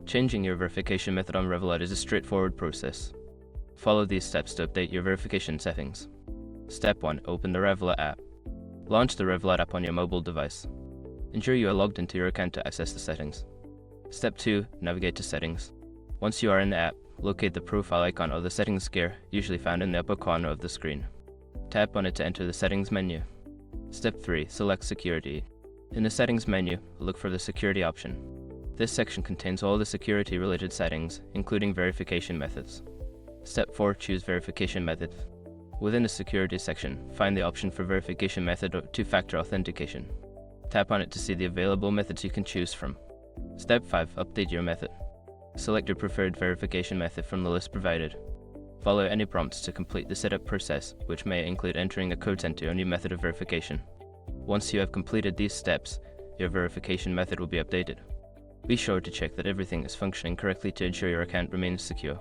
Changing your verification method on Revolut is a straightforward process. Follow these steps to update your verification settings. Step 1. Open the Revolut app. Launch the Revolut app on your mobile device. Ensure you are logged into your account to access the settings. Step 2. Navigate to Settings. Once you are in the app, locate the profile icon or the settings gear, usually found in the upper corner of the screen. Tap on it to enter the settings menu. Step 3. Select Security. In the settings menu, look for the security option. This section contains all the security-related settings, including verification methods. Step 4. Choose verification method. Within the security section, find the option for verification method or two-factor authentication. Tap on it to see the available methods you can choose from. Step 5. Update your method. Select your preferred verification method from the list provided. Follow any prompts to complete the setup process, which may include entering a code to your new method of verification. Once you have completed these steps, your verification method will be updated. Be sure to check that everything is functioning correctly to ensure your account remains secure.